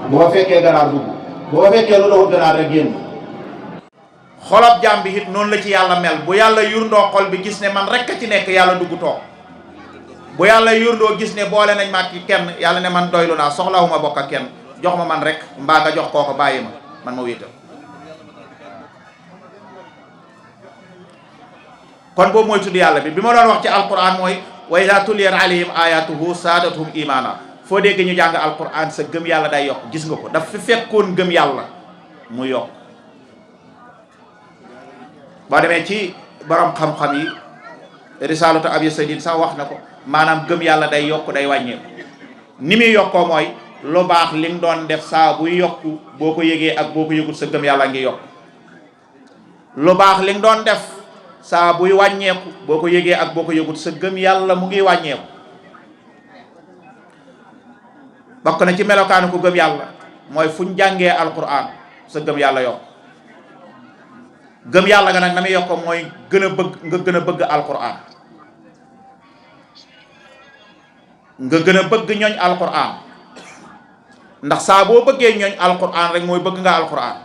boo fekkee ganaar dugg boo fekkee lu doxul ganaar rek génn. xolab jaam bi it noonu la ci yàlla mel. bu yàlla yurndoo xol bi gis ne man rek a ci nekk yàlla dugg toog. bu yàlla yurndoo gis ne boole nañ ma ak kenn yàlla ne man doylu naa soxlawuma bokk ak kenn jox ma man rek mbaa nga jox kooko bàyyi ma man ma wéetal. kon boobu mooy tudd yàlla bi ma doon wax ci alquran mooy wa iza tuliyat alayhim ayatuhu saadathum imana. foo dégg ñu jàng alquran sa gëm yàlla day yokk. gis nga ko daf fi fekkoon gëm yàlla mu yokk. boo demee ci borom xam-xam yi risalatu abi saydin sax wax na ko maanaam gëm yàlla day yokk day wàññeeku. ni muy yokkoo mooy lu baax li nga doon def saa buy yokku boo ko yëgee ak boo ko yëgul sa gëm yàlla ngi yokk. lu baax li nga doon def saa buy wàññeeku boo ko yëgee ak boo ko yëgul sa gëm yàlla mu ngi wàññeeku. bokk na ci melokaanu ko gëm yàlla mooy fu ñu jàngee alquran sa gëm yàlla yokk. gëm yàlla nga nag na muy yokk mooy gën a bëgg nga gën a bëgg alquran. nga gën a bëgg ñooñ alquran ndax saa boo bëggee ñooñ alquran rek mooy bëgg nga alquran.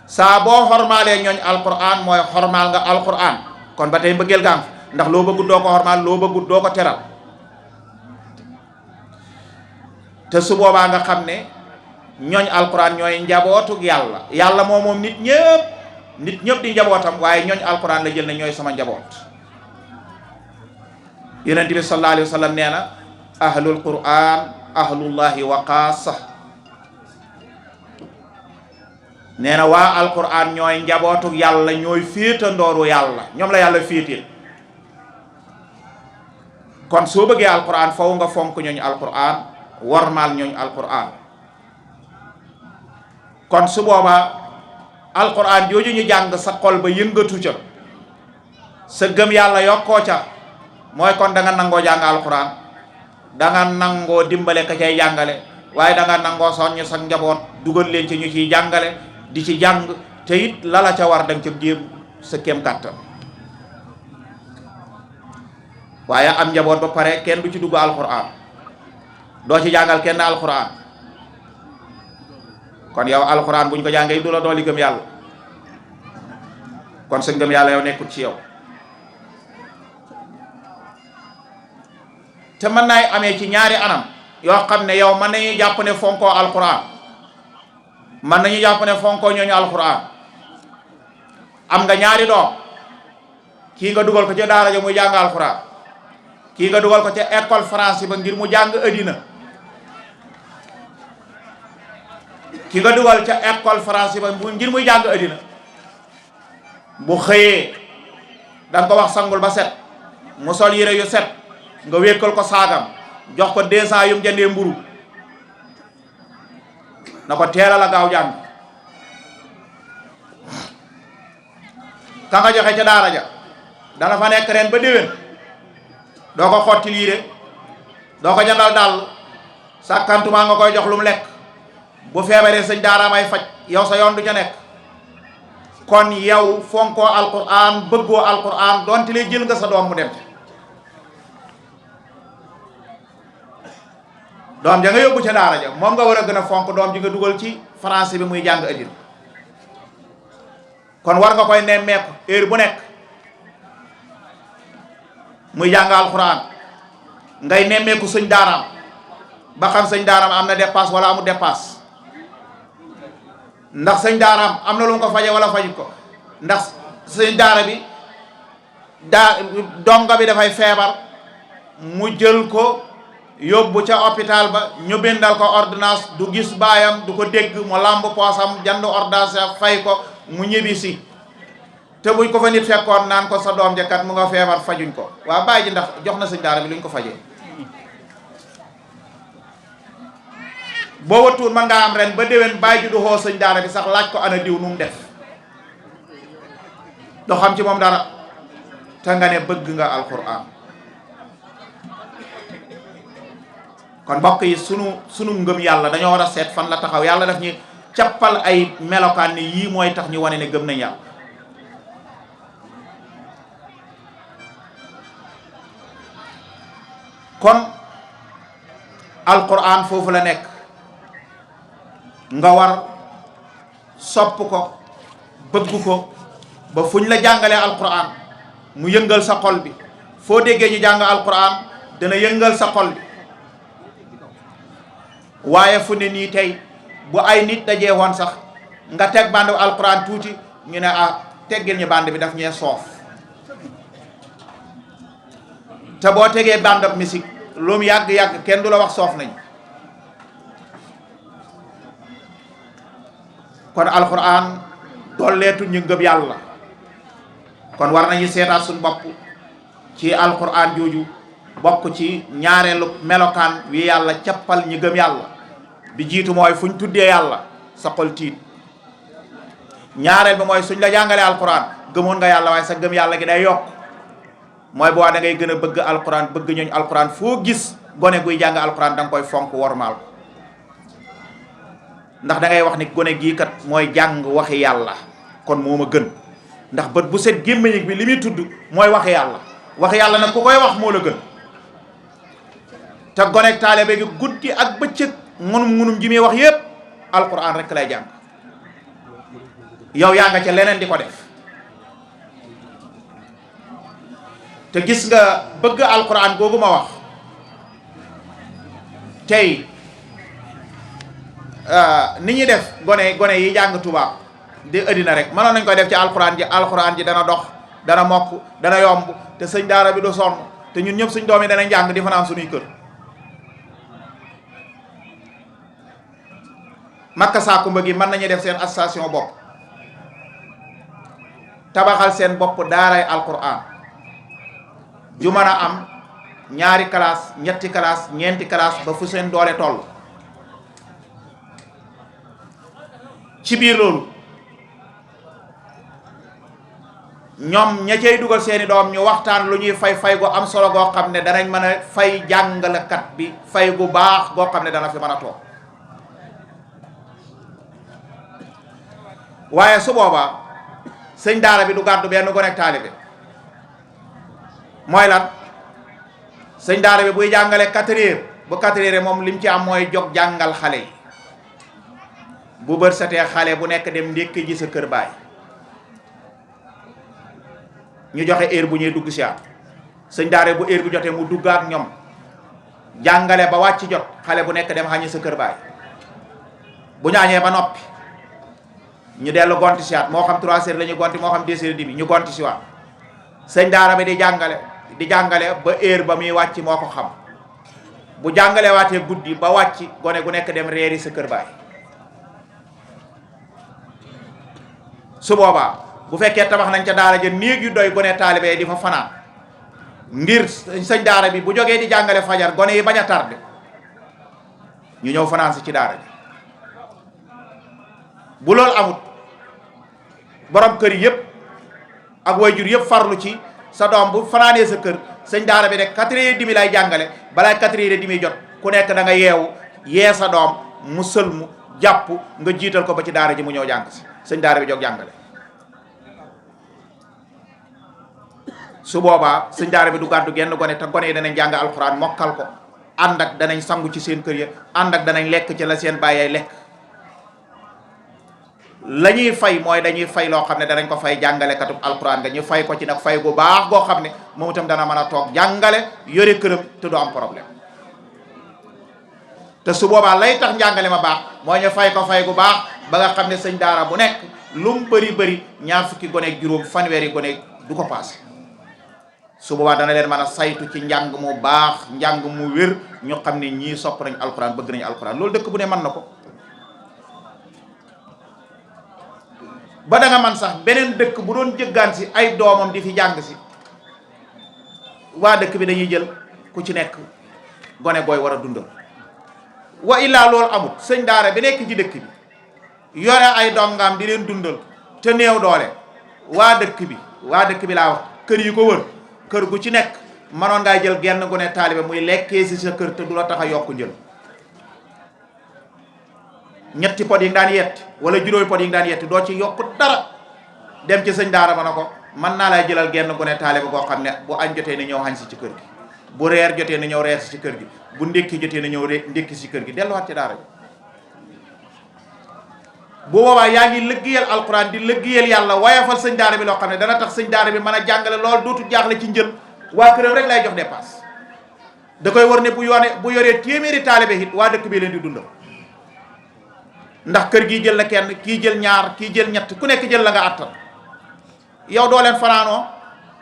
saa boo xormaalee ñooñ alquran mooy xormaal nga alquran. kon ba tey mbëggeel nga am ndax loo bëggut doo ko xormaal loo bëggut doo ko teral. te su boobaa nga xam ne ñooñ alquran ñooy njabootug yàlla. yàlla moom nit ñëpp di njabootam waaye ñooñ alquran la jël ne ñooy sama njaboot. yonent bi sallallahu alayhi wa sallam nee na ahlul quran ahlullahi wa qaasa. nee na waa alquran ñooy njabootu yàlla ñooy féetandooru yàlla ñoom la yàlla féeteel. kon soo bëggee alquran faw nga fonk ñooñ alquran warmaal ñooñ alquran. kon su boobaa alquran jooju ñu jàng sa xol ba yëngatu ca sa gëm yàlla yokkoo ca mooy kon da nga nangoo jàng alquran da nga nangoo dimbale ka cay jàngale waaye da nga nangoo soññ sa njaboot dugal leen ci ñu ciy jàngale di ci jàng te it lala ca war danga ca jéem sa kéem kàttan. waaye am njaboot ba pare kenn du ci dugg alquran doo ci jàngal kenn alquran kon yow alquran buñ ko jàngee du la dooli gëm yàlla kon sa gëm yàlla yow nekkut ci yow. te mën naay amee ci ñaari anam yoo xam ne yow mën nañu jàpp ne fonkoo alquran mën nañu jàpp ne fonkoo ñooñu alquran. am nga ñaari doom kii nga dugal ko ca daara ja muy jàng alquran kii nga dugal ko ca école français ba ngir mu jàng addina. ki nga dugal ca école français ba ngir muy jàng addina bu xëyee danga ko wax sangul ba set mu sol yére yu set nga wékkal ko saagam jox ko 200 yum jëndee mburu na ko teelal a gaaw jàng. ka nga joxe ca daara ja dana fa nekk ren ba déwén doo ko xottil yére doo ko jëndal dàll sàkkantuma nga koy jox lu mu lekk. bu feebaree sëñ daara may faj yow sa yoon du ca nekk. kon yow fonkoo alquran bëggoo alquran donte lee jël nga sa doom mu dem ca doom ja nga yóbbu ca daara ja moom nga war a gën a fonk doom ji nga dugal ci français bi muy jàng addina. kon war nga koy nemmeeku heure bu nekk muy jàng alquran ngay nemmeeku sëñ daaraam ba xam sëñ daaraam am na dépasse wala amul dépasse. ndax sëñ daaraam am na lu mu ko faje wala fajut ko. ndax sëñ daara bi donga bi dafay feebar mu jël ko yóbbu ca hôpital ba ñu bindal ko ordonnance du gis baayam du ko dégg mu làmb poosam jand ordonnance fay ko mu ñibbisi te buñ ko fa nit fekkoon naan ko sa doom jakat mu nga feebar fajuñ ko waa baay ji ndax jox na sëñ daara bi luñ ko fajee. boo watuur mën ngaa am ren ba déwén bàyyi ju du xoo sëñ daara bi sax laaj ko ana diw nu mu def doo xam ci moom dara te nga ne bëgg nga alquran. kon mbokk yi sunu ngëm yàlla dañoo war a seet fan la taxaw. yàlla daf ñu cappal ay melokaan ni yii mooy tax ñu wane ne gëm nañ yàlla. kon alquran foofu la nekk nga war sopp ko bëgg ko ba fuñ la jàngalee alquran mu yëngal sa xol bi foo déggee ñu jàng alquran dana yëngal sa xol bi waaye fu ne nii tey bu ay nit dajee woon sax nga teg bande alquran tuuti ñu ne teggil ñu bande bi daf ñee soof te boo tegee bande musique lu mu yàgg-yàgg kenn du la wax soof nañ kon alquran dolleetu ñu ngëm yàlla kon war nañu seetaat suñu bopp ci alquran jooju bokk ci ñaareelu melokaan wi yàlla cappal ñi gëm yàlla bi jiitu mooy fuñ tuddee yàlla sa xol tiit ñaareel bi mooy suñ la jàngalee alquran gëmoon nga yàlla waaye sa gëm yàlla gi day yokk mooy boo da ngay gën a bëgg alquran bëgg ñooñ alquran foo gis gone guy jàng alquran da nga koy fonk wormaal ko ndax da ngay wax ni gone gii kat mooy jàng waxi yàlla kon moo ma gën ndax bët bu set gémmiñ bi li muy tudd mooy waxi yàlla nag ku koy wax moo la gën te gone taalibe gi guddi ak bëccëg ngunum ji muy wax yépp alquran rek lay jàng yow yaa nga ca leneen di ko def te gis nga bëgg alquran googu ma wax tey ni ñuy def gone yi jàng tubaab di ëddina rek mënoon nañ koy def ci alquran ji dana dox dana mokk dana yomb te sëñ daara bi du sonn te ñun ñëpp suñ doom yi danañ jàng di fanaan suñuy kër makka saakumba gi mën nañu def seen association bopp tabaxal seen bopp daaray alquran ju mën a am ñaari classe ñetti classe ñeenti classe ba fu seen doole toll ci biir loolu ñoom ña cay dugal seeni doom ñu waxtaan lu ñuy fay gu am solo goo xam ne danañ mën a fay jàngalekat bi fay gu baax goo xam ne dana fi mën a toog waaye su boobaa sëñ daara bi du gàddu benn gone ak taalibe mooy lan sëñ daara bi buy jàngale 4 heures bu 4 heures moom lim ci am mooy jog jàngal xale yi bu bër setee xale bu nekk dem ndékki ji sa kër baay ñu joxe heure bu ñuy dugg si at sëñ daara bu heure bu jotee mu dugg ak ñoom jàngale ba wàcc jot xale bu nekk dem xañi sa kër baay bu ñaañee ba noppi ñu dellu gonti si at moo xam 3 heures la ñu gonti moo xam 2 heures demi ñu gonti si waat sëñ daara bi di jàngale ba heure ba muy wàcc moo ko xam bu jàngalee waatee guddi ba wàcc gone gu nekk dem reeri sa kër baay su boobaa bu fekkee tabax nañ ca daara ja néeg yu doy gone taalibe di fa fanaan ngir sëñ daara bi bu jógee di jàngale fajar gone yi bañ a tardé ñu ñëw fanaan si ci daara ji bu loolu amut borom kër yëpp ak wayjur yëpp farlu ci sa doom bu fanaanee sa kër sëñ daara bi rek 4h30 lay jàngale balaa 4h30 jot ku nekk da nga yee sa doom mu sëlmu jàpp nga jiital ko ba ci daara ji mu ñëw jàng si sëñ daara bi jóg jàngale su boobaa sëñ daara bi du gàddu genn gone te gone yi danañ jàng alxuraan mokkal ko ànd ak danañ sangu ci seen kër ya ànd ak danañ lekk ci la seen bàyyee lekk la ñuy fay mooy dañuy fay loo xam ne danañ ko fay jàngalekatub alxuraan nga ñu fay ko ci nag fay gu baax goo xam ne moom itam dana mën a toog jàngale yore këram te du am problème te su boobaa lay tax njàngale ma baax mooy ñu fay ko fay gu baax ba nga xam ne sëñ daara bu nekk lu mu bëri ñaar fukki gone ak juróom fanweeri gone du ko paase su boobaa dana leen mën a saytu ci njàng mu baax njàng mu wér ñu xam ne ñii sopp nañ alxuraan bëgg nañu alxuraan loolu dëkk bu ne mën na ko ba da nga man sax beneen dëkk bu doon jëggaan si ay doomam di fi jàng si waa dëkk bi dañuy jël ku ci nekk gone booy war a dundal wa illaa loolu amut sëñ daara bi nekk ci dëkk bi yore ay dongaam di leen dundal te néew doole waa dëkk bi laa wax kër yi ko wër kër gu ci nekk mënoon ngaa jël genn gone taalibe muy lekkee si sa kër te du la tax a yokk njël ñetti pot yi nga daan yetti wala juróomi pot yi nga daan yetti doo ci yokk dara dem ci sëñ daara ba na ko mën naa lay jëlal genn gone taalibe koo xam ne bu añ jotee na ñëw xañ si ci kër gi bu reer jotee na ñëw reer si ci kër gi bu ndékki jotee na ñëw ndékki si kër gi delluwaat ci daara bi bu boobaa yaa ngi liggéeyal alquran di liggéeyal yàlla wayafal sëñ daara bi loo xam ne dana tax sëñ daara bi mën a jàngale lool dootu jaaxle ci njël waa këram rek lay jox dépasse da koy war ne bu yoree téeméeri taalibe it waa dëkk bi leen di dundal ndax kër gi jël na kenn kii jël ñaar kii jël ñett ku nekk jël la nga attan yow doo leen fanaanoo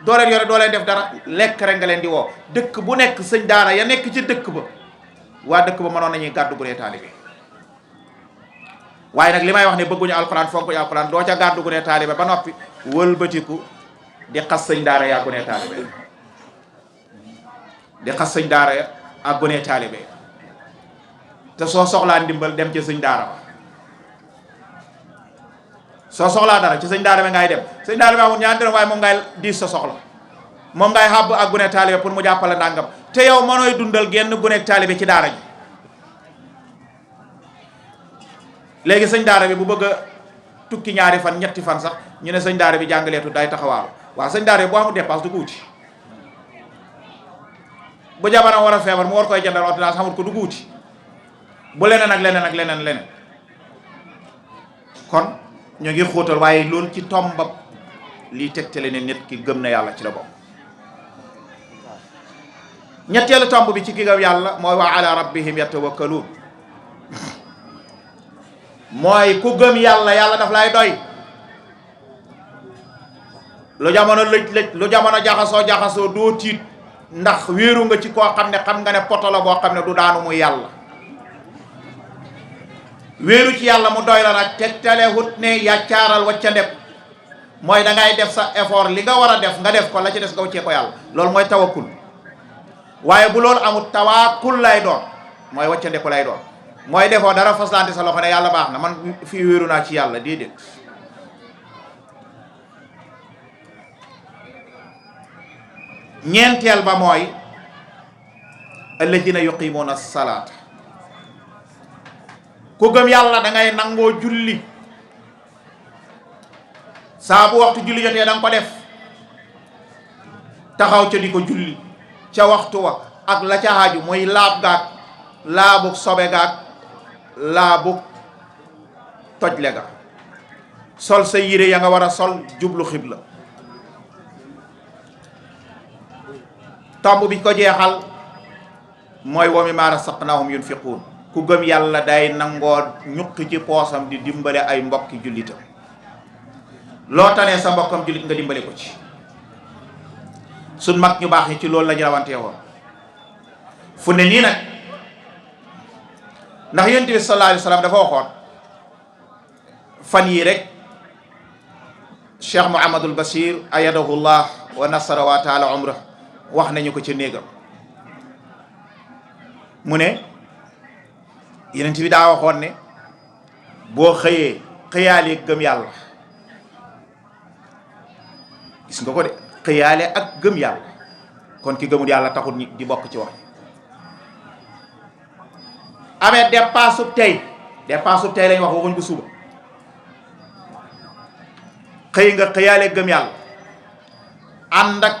doo leen yore doo leen def dara lekk rek nga leen di woo dëkk bu nekk sëñ daara ya nekk ci dëkk ba waa dëkk ba mënoon nañuy gàddu gu ne taalibe waaye nag li may wax ne bëgguñu alxuraan fonkuñu alxuraan doo ca gàddu gu ne taalibe ba noppi wëlbatiku di xas sëñ daara yaa gu ne taalibe di xas sëñ daara ya ak gu ne taalibe te soo soxlaa ndimbal dem ci sëñ daara ba soo soxlaa dara ci sëñ daara bi ngay dem sëñ daara bi amul ñaan dërëm waaye moom ngay diis sa soxla moom ngay xàbb ak gune taalibe pour mu jàppale ndàngam te yow mënooy dundal genn gune taalibe ci daara ji léegi sëñ daara bi bu bëgg a tukki ñaari fan ñetti fan sax ñu ne sëñ daara bi jàngaleetu day taxawaalu waaw sëñ daara bi boo amul dépense du ko wuti bu jabaram war a feebar mu war koy jëndal ordonnance xamul ko du ko wuti bu leneen ak leneen ak leneen kon ñu ngi xóotal waaye loolu ci tombab lii tegtale ne nit ki gëm na yàlla ci la bokk ñetteelu tomb bi ci ki gëm yàlla mooy wa ala rabbihim yatawakkaluun mooy ku gëm yàlla yàlla daf lay doy lu jamono lëj lu jamono jaxasoo doo tiit ndax wéeru nga ci koo xam ne xam nga ne poto la boo xam ne du daanu muy yàlla wéeru ci yàlla mu doy la nag tegtale hut ne yàccaaral wacca ndeb mooy da ngay def sa effort li nga war a def nga def ko la ci des nga wàccee ko yàlla loolu mooy tawakkul waaye bu loolu amul tawakkul lay doon mooy wacca ndeku lay doon mooy defoo dara faslante sa loxo ne yàlla baax na man fii wéeru naa ci yàlla déedéet ñeenteel ba mooy alladina yuqimuuna salaata ku gëm yàlla da ngay nangoo julli saa bu waxtu julli jotee da nga ko def taxaw ca di ko julli ca waxtu wa ak la ca haaju muy laab gaag laabug sobe gaag laabug tojle ga sol sa yére ya nga war a sol jublu xibla tomb bi ko jeexal mooy wa mimmaa razaqnaahum yunfiquun ku gëm yàlla day nangoo ñuqi ci poosam di dimbale ay mbokki jullitam loo tanee sa mbokkam jullit nga dimbale ko ci suñ mag ñu baax ñi ci loolu la ñu rawantee woon fu ne nii nag ndax yonent bi sallallahu alayhi wa sallam dafa waxoon fan yii rek Cheikh Mouhamadul Bachir ayadahullah wa nasara wa taala umra wax nañu ko ci néegam mu ne yonent bi daa waxoon ne boo xëyaale gëm yàlla gis nga ko de xëyaale ak gëm yàlla kon ki gëmul yàlla taxul ñi di bokk ci wax amee dépasse tey lañ wax waxuñ ko suba xëy nga xëyaale gëm yàlla ànd ak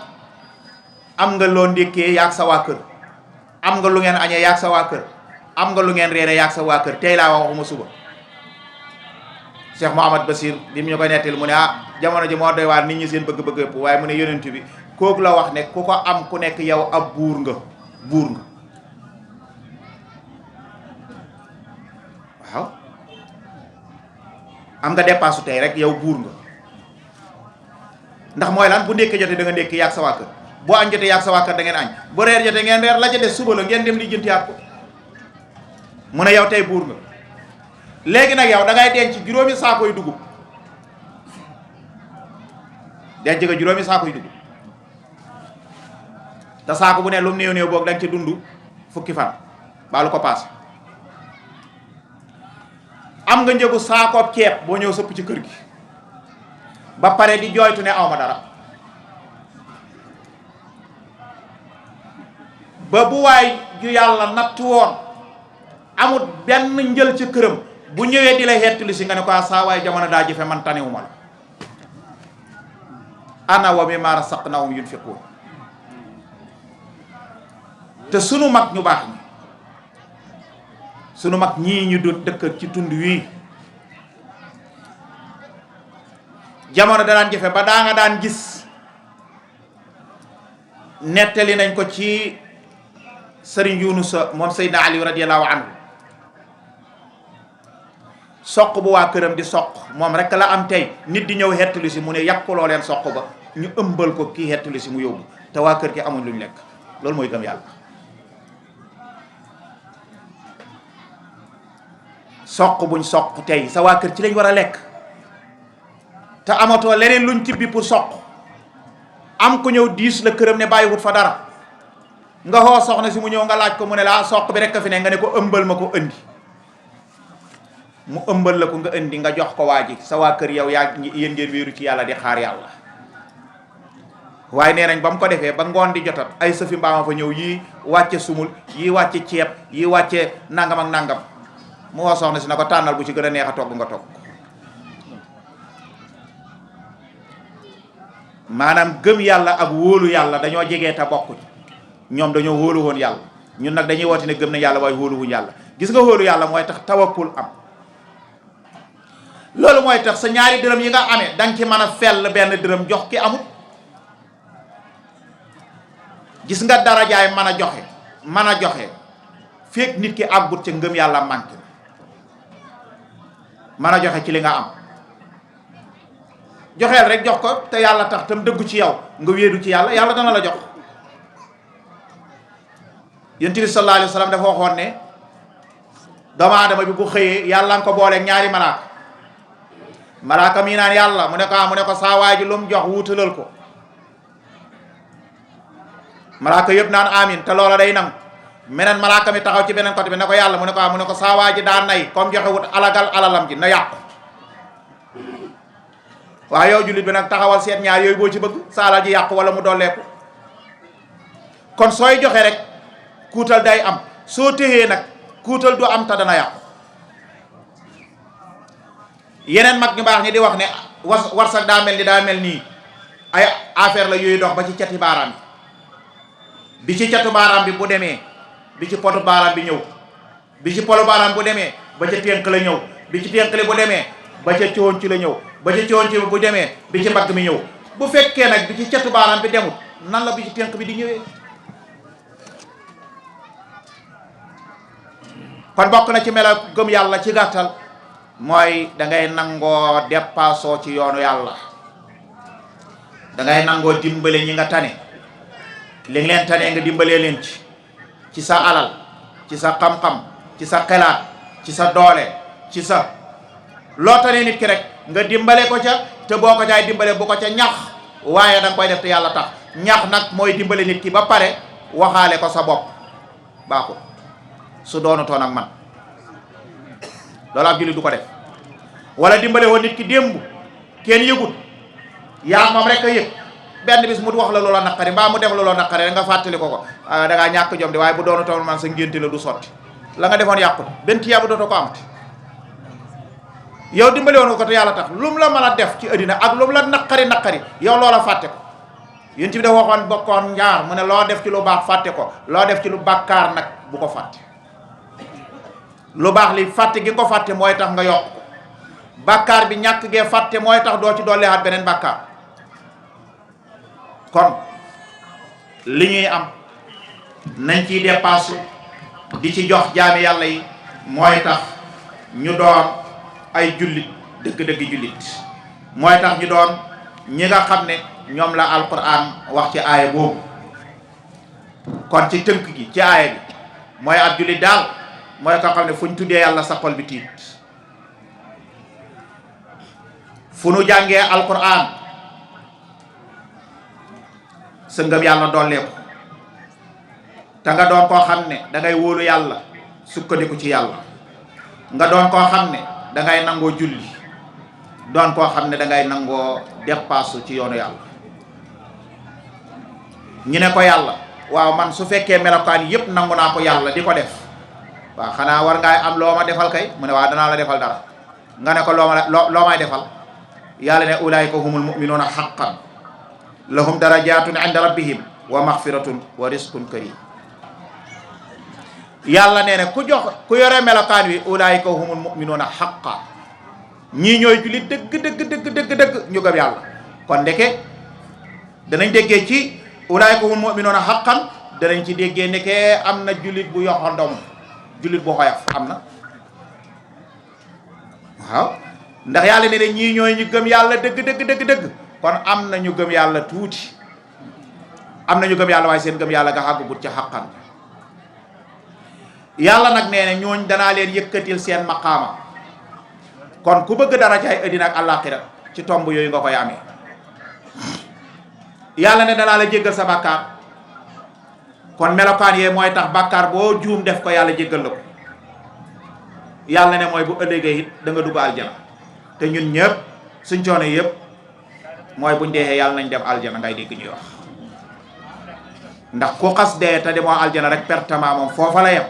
am nga loo ndékkee yaag sa waa kër am nga lu ngeen añee yaag sa waa kër am nga lu ngeen reere yaag sa waa kër tey laa wax waxuma suba Cheikh Mouhamad Basir bi mu ñu koy nettali mu ne jamono ji moo doy waar nit ñi seen bëgg-bëgg yëpp waaye mu ne yonent bi kooku la wax ne ku ko am ku nekk yow ab buur nga waaw am nga dépasse tey rek yow buur nga ndax mooy lan bu ndékkee jotee da nga ndékki yaag sa waa kër boo añ jotee yaag sa waa kër da ngeen añ bu reer jotee ngeen reer la ca des suba la ngeen dem li jëntiyaat ko mu ne yow tey buur nga léegi nag yow da ngay denc juróomi saakoy dugub denc nga juróomi saakoy dugub te saako bu ne lu mu néew boog da nga ci dund fukki fan baalu ko paase am nga njëgu saakoob ceeb boo ñëw sëpp ci kër gi ba pare di jooytu ne awma dara ba bu waay ju yàlla natt woon amut benn njël ci këram bu ñëwee di la xettali si nga ne ko saa waay jamono daa jëfe man tanewuma la ana wa mimmaa razaqnaahum yunfiquun te sunu mag ñu baax ñi sunu mag ñii ñu doon dëkk ci tund wii jamono danaan jafe ba daa nga daan gis, nettali nañ ko ci sëriñ Yunus moom Seydina Ali radiyallahu anhu, soq bu waa këram di soq moom rek la am tey, nit di ñëw xettali si mu ne yàquloo leen soq ba, ñu ëmbal ko kii xettali si mu yóbbu, te waa kër gi amuñ luñ lekk. loolu mooy gëm yàlla. soq buñ soq tey sa waa kër ci lañ war a lekk, te amatoo leneen luñ tibbi pour soq, am ko ñëw diis la këram ne bàyyiwut fa dara, nga xoo soxna si mu ñëw nga laaj ko mu ne la soq bi rek a fi ne, nga ne ko ëmbal ma ko indi, mu ëmbal la ko nga indi nga jox ko waa ji, sa waa kër yow yaa yéen ngeen wéeru ci yàlla di xaar yàlla. waaye nee nañ ba mu ko defee ba ngoon di jotat ay sëfi mbaama fa ñëw, yii wàcce sumul, yii wàcce ceeb, yii wàcce nangam ak nangam, mu woo soxna si na ko tànnal bu ci gën a neex a togg nga togg. maanaam gëm yàlla ak wóolu yàlla dañoo jegee te bokkuñ. ñoom dañoo wóolu woon yàlla, ñun nag dañuy woote ne gëm na yàlla waaye wóoluwuñ yàlla. gis nga wóolu yàlla mooy tax tawakkul am. loolu mooy tax sa ñaari dërëm yi nga amee danga ci mën a fell benn dërëm jox ki amut. gis nga darajaay mën a joxe fekk nit ki àggut ca ngëm yàlla manqué, mën a joxe ci li nga am. joxeel rek jox ko te yàlla tax tam dëggu ci yow, nga wéedu ci yàlla, yàlla dana la jox. Yonent bi sallallahu alayhi wa sallam dafa waxoon ne doomu aadama bi bu xëyee yàlla nga ko booleeg ñaari malaaka mi naan yàlla mu ne ko saa waay ji lu mu jox wuutalal ko. malaaka yëpp naan amin te loola day nangu. meneen malaaka mi taxaw ci beneen côté bi ne ko yàlla mu ne ko saa waay ji daa nay comme joxe wut alalam ji na yàqu. waaye yow jullit bi nag taxawal seet ñaar yooyu boo ci bëgg, sa alal ji yàqu wala mu dolleeku. kon sooy joxe rek kuutal day am, soo téyee nag kuutal du am te dana yàqu. yeneen mag ñu baax ñi di wax ne warsak daa mel nii ay affaire la yooyu dox ba ci cati baaraam bi ci catu baaraam bi bu demee bi ci potu baaraam bi ñëw, bi ci polu baaraam bu demee ba ca ténk la ñëw, bi ci ténk li bu demee ba ca coon ci la ñëw, ba ca coon ci bu demee bi ci mbagg mi ñëw. bu fekkee nag bi ci catu baaraam bi demut, nan la bi ci ténk bi di ñëwee? kon bokk na ci melo gëm yàlla ci gàttal mooy dangay nangoo dépassoo ci yoonu yàlla, dangay nangoo dimbale ñi nga tane, li nga leen tane nga dimbalee leen ci sa alal, ci sa xam-xam, ci sa xelaat, ci sa doole, ci sa loo tane nit ki rek nga dimbale ko ca, te boo ko caay dimbale bu ko ca ñax, waaye danga koy def te yàlla tax. ñax nag mooy dimbale nit ki ba pare waxaale ko sa bopp, baaxul. su doonutoon ak man loolu ab jullit du ko def. wala dimbale woon nit ki démb kenn yëgut, yaa moom rek a yëg, benn bis mu wax la loola naqari mbaa mu def la loola naqari rek nga fàttali ko da ngaa ñàkk jom de, waaye bu doonutoon man sa ngénte la du sotti, la nga defoon yàqut, benn tiyaaba dootoo ko amati. yow dimbale woon ko te yàlla tax, lu mu la mën a def ci àddina ak lu mu la naqari yow loola fàtte ko. yéen ci bi dafa waxoon bokkoon ñaar, mu ne loo def ci lu baax fàtte ko, loo def ci lu bàkkaar nag bu ko fàtte. lu baax li fàtte gi nga ko fàtte mooy tax nga yokk ko, bàkkaar bi ñàkk gee fàtte mooy tax doo ci dolleexaat beneen bàkkaar. kon li ñuy am nañ ciy dépassé di ci jox jaami yàlla yi, mooy tax ñu doon ay jullit dëgg-dëgg jullit, mooy tax ñu doon ñi nga xam ne ñoom la alquran wax ci aaya boobu. kon ci tënk gi ci aaya bi mooy ab jullit daal mooy ko xam ne fu ñu tuddee yàlla sa xol bi tiit, fu nu jàngee alquran sa ngëm yàlla dolleeku, te nga doon koo xam ne dangay wóolu yàlla sukkandiku ci yàlla, nga doon koo xam ne dangay nangoo julli, doon koo xam ne dangay nangoo dépasse ci yoonu yàlla. ñu ne ko yàlla waaw man su fekkee melokaan yépp nangu naa ko yàlla di ko def, waaw xanaa war ngaay am loo ma defal kay. mu ne waaw danaa la defal dara. nga ne ko loo may defal, yàlla ne ulaayika humul mu'minuuna haqqan lahum darajatun inda rabbihim wa maghfiratun wa rizqun karim. yàlla nee ne ku yore melokaan wi ulaayika humul mu'minuuna haqqan, ñii ñooy jullit dëgg ñu gëm yàlla. kon ndeke danañ déggee ci ulaayka humul mu'minuuna haqqan danañ ci déggee ndeke am na jullit bu yoxandom jullit bu xoyaf am na waaw ndax yàlla ne ne ñii ñooy ñu gëm yàlla dëgg kon am na ñu gëm yàlla tuuti am na ñu gëm yàlla waaye seen gëm yàlla nga xàggugut ca xaqan yàlla nag nee na ñooñ danaa leen yëkkatil seen maqaama kon ku bëgg dara caay addina ak àllaaxira ci tomb yooyu nga koy amee yàlla ne danaa la jéggal sa bàkkaar kon melokaan yee mooy tax bàkkaar boo juum def ko yàlla jéggal la ko yàlla ne mooy bu ëllëgee it da nga dugg aljana te ñun ñëpp suñ coono yëpp mooy buñ deexee yàlla nañ dem aljana ngay dégg ñuy wax ndax ku xas dee te demoo aljana rek pertement moom foofa la yem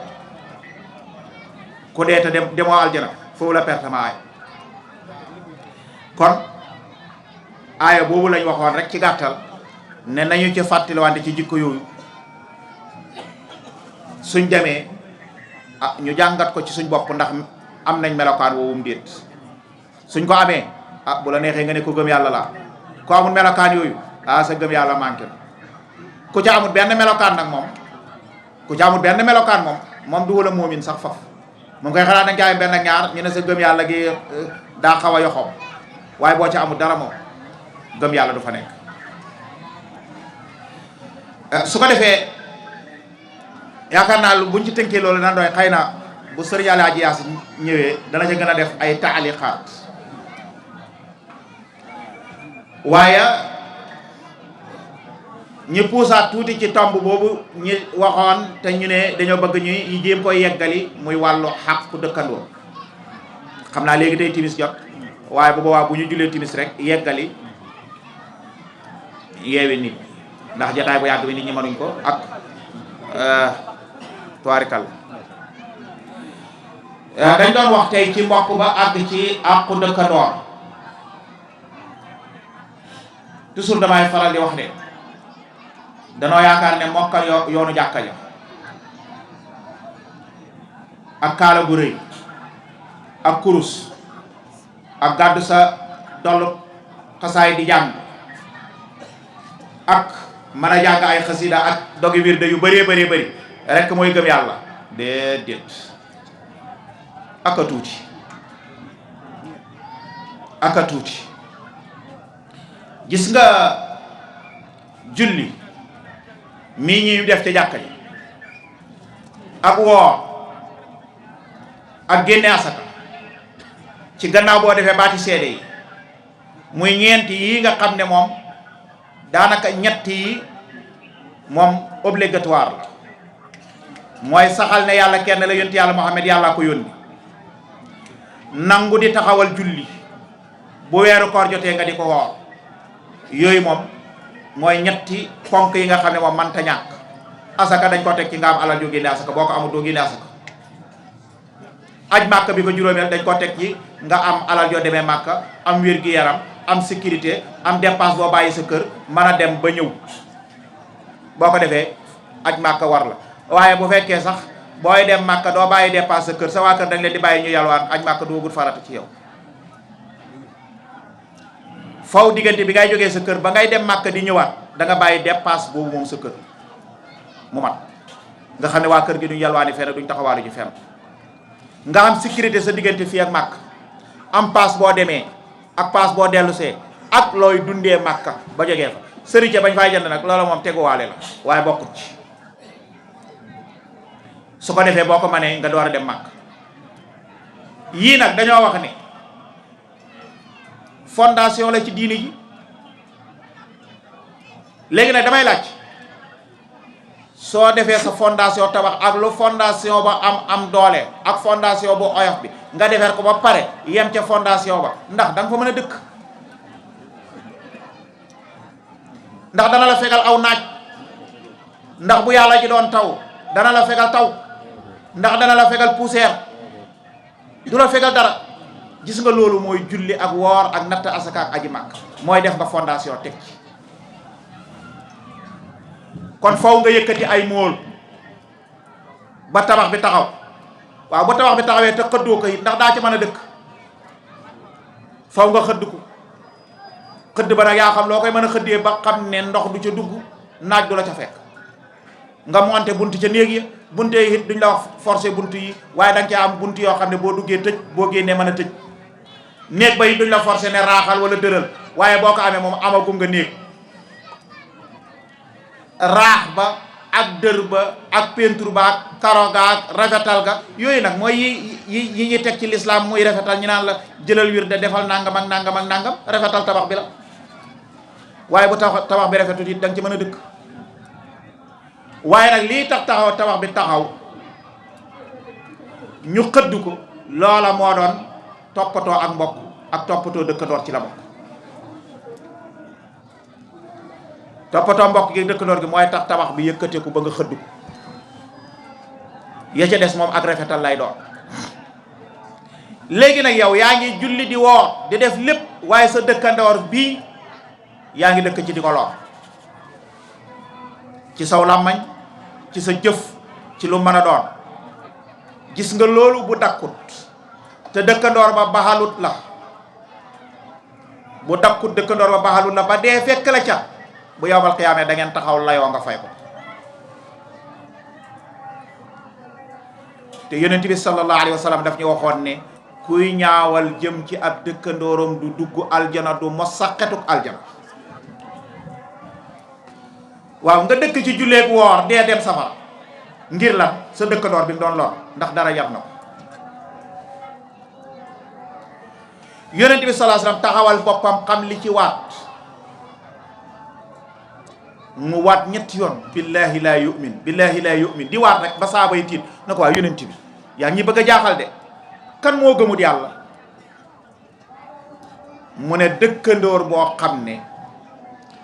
ku dee te demoo aljana foofu la pertement ay kon aaya boobu lañ waxoon rek ci gàttal ne nañu ci fàttaliwante ci jikko yooyu suñ demee ñu jàngat ko ci suñ bopp ndax am nañ melokaan woowum déet suñ ko amee bu la neexee nga ne ko gëm yàlla laa ku amul melokaan yooyu sa gëm yàlla manqué ku ca amul benn melokaan nag moom du wala moomin sax faf moom koy xalaat dañ ca am benn ak ñaar ñu ne sa gëm yàlla gi daa xaw a yoxoom waaye boo ca amul dara moom gëm yàlla du fa nekk su ko defee yaakaar naa buñ ci tënkee loolu nan doy xëy na bu sëriñ Yàlla Aji Yaas ñëwee dana ca gën a def ay taaliqaat waaye ñu puusaat tuuti ci tomb boobu ñi waxoon te ñu ne dañoo bëgg ñu jéem koy yeggali muy wàllu xàqu dëkkandoo xam naa léegi tey timis jot waaye bu boobaa bu ñu julee timis rek yeggali yeewi nit ndax jataay bu yàgg bi nit ñi mënuñ ko ak tuwaarikal dañ doon wax tey ci mbokk ba àgg ci àqu dëkkandoor toujours damay faral di wax de danoo yaakaar ne mokkal yoonu jàkka ja ak kaala gu rëy ak kurus ak gàddu sa dollu xasaay di jàng ak mën a jàng ay xasida ak dogi wirde yu bëree bëri rekk mooy gëm yàlla déedéet aka tuuti gis nga julli mii ñuy def ca jàkka ji ak woor ak génne asaka ci gannaaw boo defee baati seede yi muy ñeenti yi nga xam ne moom daanaka ñett yi moom obligatoire la mooy saxal ne yàlla kenn la yonent yàlla Muhammad yàllaa ko yónni nangu di taxawal julli bu weeru koor jotee nga di ko woor yooyu moom mooy ñetti ponk yi nga xam ne moom manta ñàkk asaka dañ ko teg ci nga am alal joo génne asaka boo ko amul doo génne asaka aj màkk bi ko juróomeel dañ ko teg ci nga am alal joo demee màkk am wér gi yaram am sécurité am dépense boo bàyyi sa kër mën a dem ba ñëw boo ko defee aj màkk war la waaye bu fekkee sax booy dem màkk doo bàyyi dépense sa kër sa waa kër dañ leen di bàyyi ñu yalwaan aj màkk doo gut farata ci yow faw diggante bi ngay jógee sa kër ba ngay dem màkk di ñëwaat da nga bàyyi dépense boobu moom sa kër mu mat nga xam ne waa kër gi duñ yalwaani fenn duñ taxawaalu ci fenn nga am sécurité sa diggante fii ak màkk am paas boo demee ak paas boo dellusee ak looy dundee màkka ba jógee fa sëriñ bañ fay jënd nag loolu moom teguwaale la waaye bokkut ci su ko defee boo ko mënee nga door a dem màkk yii nag dañoo wax ne fondation la ci diini ji léegi nag damay laaj soo defee sa fondation tabax ak lu fondation ba am doole ak fondation bu oyof bi nga defar ko ba pare yem ca fondation ba ndax da nga fa mën a dëkk ndax dana la fegal aw naaj ndax bu yàlla ji doon taw dana la fegal taw ndax dana la fegal poussière du la fegal dara gis nga loolu mooy julli ak woor ak natt asaka ak aji màkk mooy def nga fondation teg ci kon faw nga yëkkati ay mool ba tabax bi taxaw waaw ba tabax bi taxawee te xëddoo ko it ndax daa ci mën a dëkk faw nga xëdd ko. xëdd ba nag yaa xam loo koy mën a xëddee ba xam ne ndox du ca dugg, naaj du la ca fekk. nga monté bunt ca néeg yi, bunte yi it duñ la wax forcé bunt yi, waaye da nga cee am bunt yoo xam ne boo duggee tëj, boo génnee mën a tëj. néeg ba it duñ la forcé ne raaxal wala dëral, waaye boo ko amee moom amagum nga néeg. raax ba ak dër ba ak peinture ba ak karo ga ak rafetal ga, yooyu nag mooy yi ñuy teg ci lislaam muy rafetal. ñu naan la jëlal wir de defal nangam ak nangam ak nangam, rafetal tabax bi la. waaye bu tabax bi rafetut it da nga ci mën a dëkk. waaye nag lii tax tabax bi taxaw ñu xëdd ko, loola moo doon toppatoo ak mbokk ak toppatoo dëkkandoor ci la bokk. toppatoo mbokk gi dëkkandoor gi mooy tax tabax bi yëkkateeku ba nga xëdd ko. ya ca des moom ak rafetal lay doon. léegi nag yow yaa ngi julli di woor di def lépp, waaye sa dëkkandoor bii yaa ngi dëkk ci di ko lor ci saw làmmañ, ci sa jëf, ci lu mën a doon. gis nga loolu bu dakkut te dëkkandoor ba baxalut la, bu dakkut dëkkandoor ba baxalut la ba dee fekk la ca, bu yowmal xiyaamee da ngeen taxaw layoo nga fay ko. te yonent bi sallallahu alayhi wa sallam daf ñu waxoon ne kuy ñaawal jëm ci ab dëkkandooram du dugg aljana, du mos sa xetuk aljana. waaw nga dëkk ci julleek woor dee dem safara ngir lan? sa dëkkandoor bi nga doon lor ndax dara yab na ko. yonent bi sallallahu alayhi wa sallam taxawal boppam xam li ci waat, mu waat ñetti yoon billahi la yu'min, billahi la yu'min, di waat rek ba saaba yi tiit na ko waa yonent bi yaa ngi bëgg a jaaxal de, kan moo gëmut yàlla? mu ne dëkkandoor boo xam ne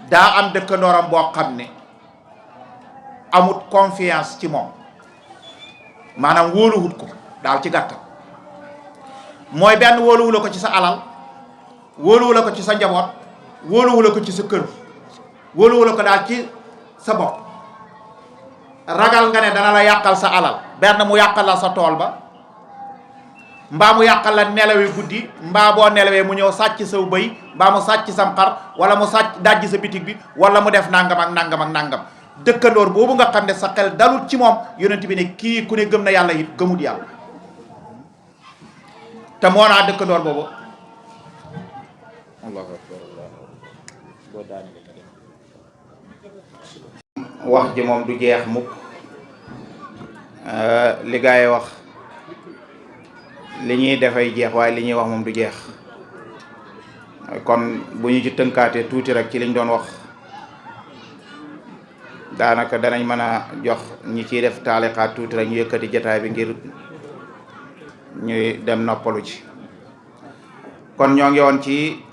daa am dëkkandooram boo xam ne amut confiance ci moom, maanaam wóoluwut ko daal ci gàttal. mooy benn wóoluwula ko ci sa alal, wóoluwula ko ci sa njaboot, wóoluwula ko ci sa kër, wóoluwula ko daal ci sa bopp. ragal nga ne dana la yàqal sa alal, benn mu yàqal la sa tool ba, mbaa mu yàqal la nelawi guddi, mbaa boo nelawee mu ñëw sàcc saw bëy, mbaa mu sàcc sam xar, wala mu sàcc dajji sa bitig bi, wala mu def nangam ak nangam ak nangam. dëkkandoor boobu nga xam ne sa xel dalut ci moom, yonent bi ne kii ku ne gëm na yàlla it gëmut yàlla. te moo naa dëkkandoor boobu wax ji moom du jeex mukk. li gaa yi wax li ñuy defay jeex, waaye li ñuy wax moom du jeex. kon bu ñu ci tënkaatee tuuti rek ci liñ doon wax, daanaka danañ mën a jox ñi ciy def taalixaat tuuti rek ñu yëkkati jataay bi ngir ñuy dem noppalu ci. kon ñoo ngi woon ci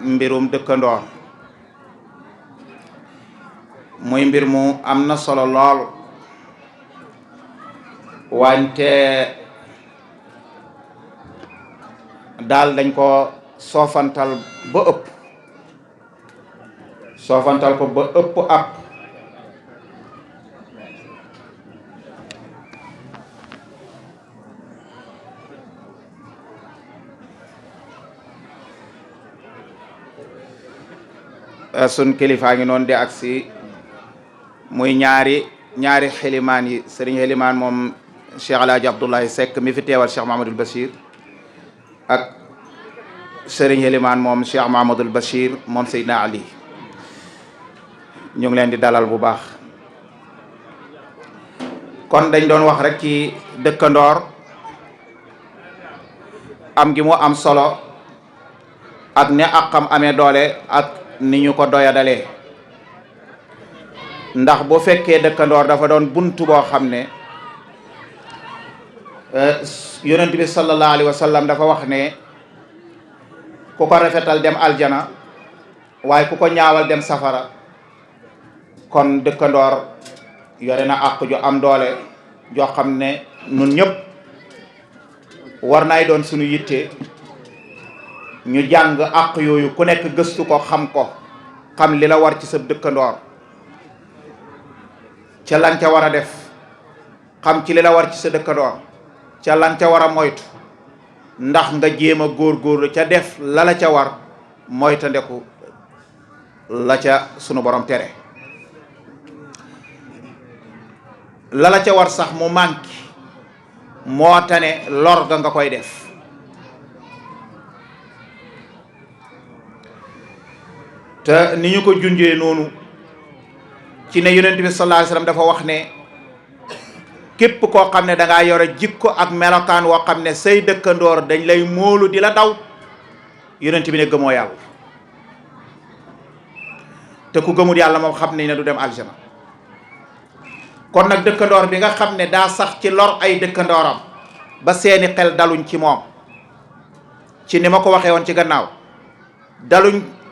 mbirum dëkkandoor, muy mbir mu am na solo lool, wante daal dañ ko soofantal ba ëpp, soofantal ko ba ëpp ab. sun kilifaa ngi noonu di agsi, muy ñaari xelimaan yi, sëriñ xelimaan moom Cheikh Alaaji Abdoulaye Seck mi fi teewal Cheikh Mahamadul Bachir, ak sëriñ xelimaan moom Cheikh Mahamadul Bachir moom Seydina Ali. ñu ngi leen di dalal bu baax. kon dañ doon wax rek ci dëkkandoor, am gi mu am solo, ak ne àqam amee doole, ak ni ñu ko doyadalee. ndax bu fekkee dëkkandoor dafa doon buntu boo xam ne yonent bi sallallahu alayhi wa sallam dafa wax ne ku ko rafetal dem aljana, waaye ku ko ñaawal dem safara. kon dëkkandoor yore na àq ju am doole joo xam ne nun ñëpp war naay doon suñu yitte, ñu jàng àq yooyu, ku nekk gëstu ko, xam li la war ci sa dëkkandoor, ca lan ca war a def, xam ci li la war ci sa dëkkandoor, ca lan ca war a moytu. ndax nga jéem a góorgóorlu ca def la la ca war mooy ta ndeku la ca sunu borom tere. la la ca war sax mu manqué moo tane lor ga nga koy def. te ni ñu ko junjee noonu ci ne yonent bi sallallahu alayhi wasallam dafa wax ne képp koo xam ne da ngaa yore jikko ak melokaan woo xam ne say dëkkandoor dañ lay móolu di la daw, yonent bi ne gëmoo yàlla. te ku gëmul yàlla moom xam nañ ne du dem aljana. kon nag dëkkandoor bi nga xam ne daa sax ci lor ay dëkkandooram ba seeni xel daluñ ci moom, ci ni ma ko waxee woon ci gannaaw,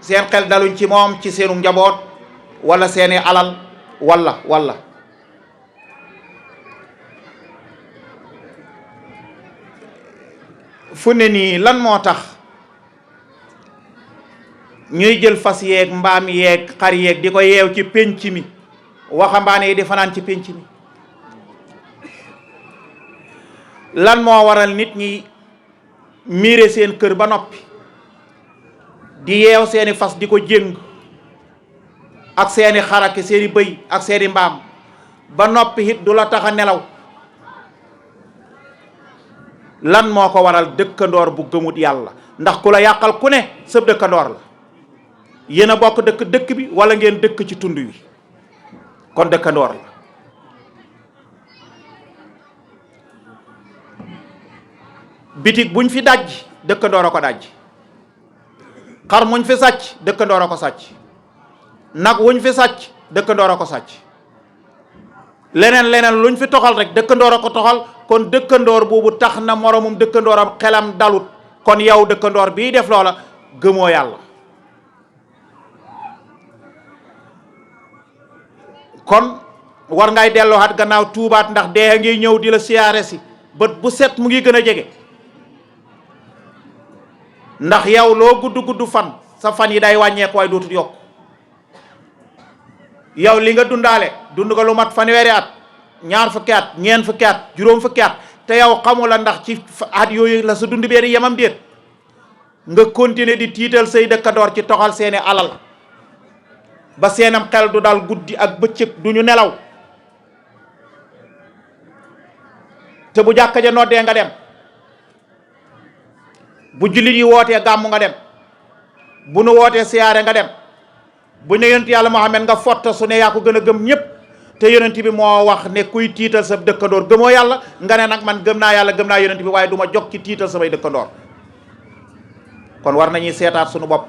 seen xel daluñ ci moom ci seenu njaboot wala seeni alal wala fu ne nii lan moo tax ñuy jël fas yeeg mbaam yeeg xar yeeg di ko yeew ci pénc mi, waxambaane yi di fanaan ci pénc mi? lan moo waral nit ñi miire seen kër ba noppi di yeew seeni fas di ko jéng ak seeni xaraki seeni bëy ak seeni mbaam ba noppi it du la tax a nelaw? lan moo ko waral? dëkkandoor bu gëmut yàlla. ndax ku la yàqal ku ne sëb dëkkandoor la. yéen a bokk dëkk bi wala ngeen dëkk ci tund wi, kon dëkkandoor la. bitig buñ fi dajj dëkkandoor a ko dajj, xar muñ fi sàcc dëkkandoor a ko sàcc, nag wuñ fi sàcc dëkkandoor a ko sàcc, leneen luñ fi toxal rek dëkkandoor a ko toxal. kon dëkkandoor boobu tax na moromum dëkkandooram xelam dalut. kon yow dëkkandoor bii def loola gëmoo yàlla. kon war ngay delloowaat gannaaw tuubaat, ndax dee ngi ñëw di la siyaare si bët bu set mu ngi gën a jege. ndax yow loo gudd fan sa fan yi day wàññeeku waaye dootut yokk. yow li nga dundaale dund nga lu mat fanweeri at, ñaar fukki at, ñeent fukki at, juróom fukki at, te yow xamula ndax ci at yooyu la sa dund bee di yemam déet. nga continuer di tiital say dëkkandoor ci toxal seeni alal ba seenam xel du dal guddi ak bëccëg du ñu nelaw. te bu jàkka ja noddee nga dem, bu jullit yi wootee gàmmu nga dem, bu nu wootee siyaare nga dem, bu ne yonent yàlla Muhammad nga fotta su ne yaa ko gën a gëm ñëpp. te yonent bi moo wax ne kuy tiital sa dëkkandoor gëmoo yàlla. nga ne nag man gëm naa yàlla gëm naa yonent bi waaye du ma jog ci tiital samay dëkkandoor. kon war nañuy seetaat sunu bopp,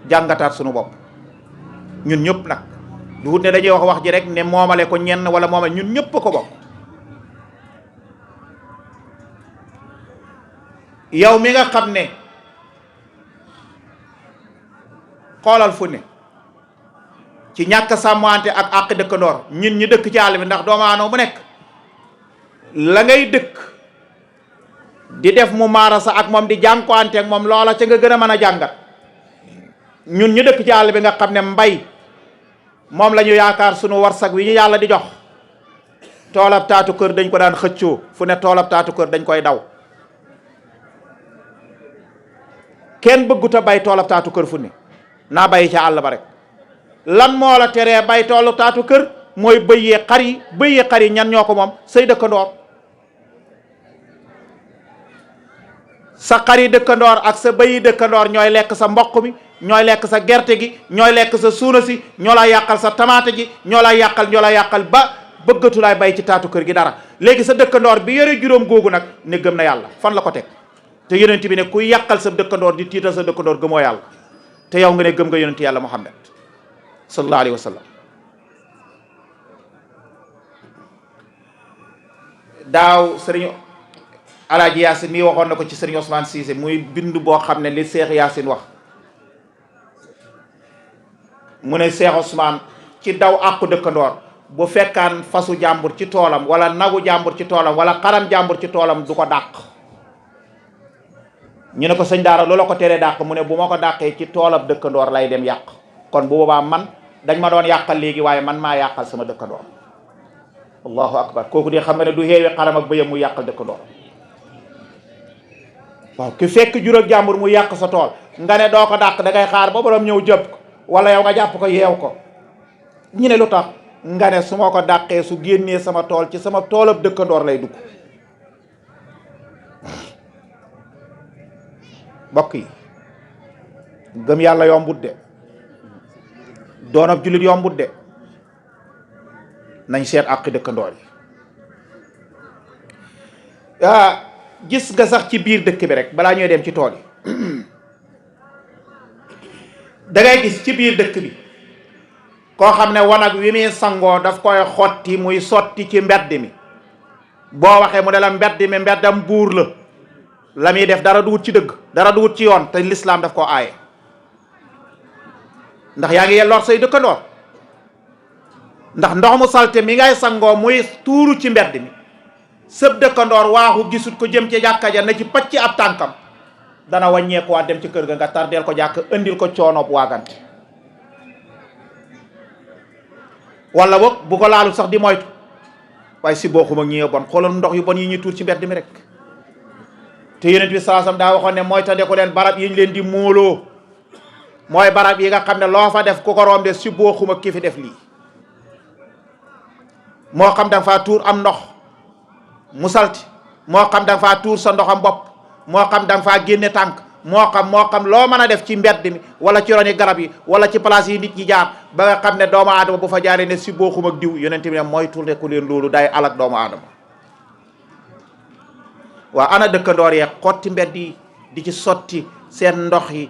jàngataat sunu bopp ñun ñëpp nag. du wut ne dañuy wax ji rek ne moomale ko ñenn wala moomale, ñun ñëpp ko bokk. yow mi nga xam ne xoolal fu ne ci ñàkk sàmmante ak àq dëkkandoor, ñun ñi dëkk ci àll bi, ndax doomu aadama bu nekk la ngay dëkk di def mu maarasa ak moom di jànkuwante ak moom, loola ca nga gën a mën a jàngat. ñun ñu dëkk ci àll bi nga xam ne mbay moom la ñu yaakaar sunu warsak wi ñu yàlla di jox. toolab taatu kër dañ ko daan xëccoo, fu ne toolab taatu kër dañ koy daw. kenn bëggut a bay toolab taatu kër fu ne, naa bay ca àll ba rek. lan moo la teree bay toolu taatu kër? mooy bëyee xar yi ñan ñoo ko moom? say dëkkandoor. sa xar yi dëkkandoor ak sa bëyi dëkkandoor ñooy lekk sa mboq mi, ñooy lekk sa gerte gi, ñooy lekk sa suuna si, ñoo lay yàqal sa tamaate ji, ñoo lay yàqal ba bëggatulaay bay ci taatu kër gi dara. léegi sa dëkkandoor bi yore juróom googu nag ne gëm na yàlla, fan la ko teg? te yonent bi ne kuy yàqal sa dëkkandoor di tiital sa dëkkandoor gëmoo yàlla. te yow nga ne gëm nga yonent yàlla Muhammad sallallahu alayhi wa sallam. daaw sëriñ Alaaji Yaasin mii waxoon na ko ci sëriñ Ousmane Cissé, muy bind boo xam ne li Seex Yaasin wax. mu ne Seex Ousmane ci daw àqu dëkkandoor, bu fekkaan fasu jàmbur ci toolam wala nagu jàmbur ci toolam wala xaram jàmbur ci toolam du ko dàq. ñu ne ko sëñ daara loola ko teree dàq, mu ne bu ma ko dàqee ci toolab dëkkandoor lay dem yàq. kon bu boobaa man dañ ma doon yàqal léegi waaye man maa yàqal sama dëkkandoor. allahu akbar. kooku di xam nga ne du xeewi xaram ak bëyam mu yàqal dëkkandoor. waaw ki fekk jur ak jàmbur mu yàq sa tool nga ne doo ko dàq da ngay xaar ba borom ñëw jëpp ko wala yow nga jàpp ko yeew ko ñu ne lu tax nga ne su ma ko dàqee su génnee sama tool ci sama toolab dëkkandoor lay dugg. mbokk yi gëm yàlla yombut de doon ab jullit yombut de nañ seet àqi dëkkandoor yi. gis nga sax ci biir dëkk bi rek balaa ñuy dem ci tool yi da ngay gis ci biir dëkk bi koo xam ne wanag wi muy sangoo daf koy xotti muy sotti ci mbedd mi boo waxee mu ne la mbedd mi mbeddam buur la muy def dara du wut ci dëgg dara du wut ci yoon te lislaam daf koo aaye ndax yaa ngi lor say dëkkandoor ndax ndox mu salte mi ngay sangoo muy tuuru ci mbedd mi sëb dëkkandoor waaxu gisut ko jëm ci jàkka ja na ci pacc ab tànkam dana wàññeekuwaat dem ci kër ga nga tardeel ko jàkk indil ko coonoob waagante wala boog bu ko laalu sax di moytu waaye si booxuma ñi bon xoolal ndox yu bon yi ñuy tuur ci mbedd mi rek te yonent bi sallallahu alayhi wasallam daa waxoon ne mooy tande ko leen barab yi ñu leen di móoloo mooy barab yi nga xam ne loo fa def ku ko rombe si booxuma ki fi def lii moo xam danga faa tuur am ndox mu salti moo xam danga faa tuur sa ndoxam bopp moo xam danga faa génne tànk moo xam loo mën a def ci mbedd mi wala ci roni garab yi wala ci place yi nit ñi jaar ba nga xam ne doomu aadama bu fa jaaree ne si booxum ak diw yonent bi ne mooy tuur ku leen loolu day alak doomu aadama. waa ana dëkkandoor yee xotti mbedd yi di ci sotti seen ndox yi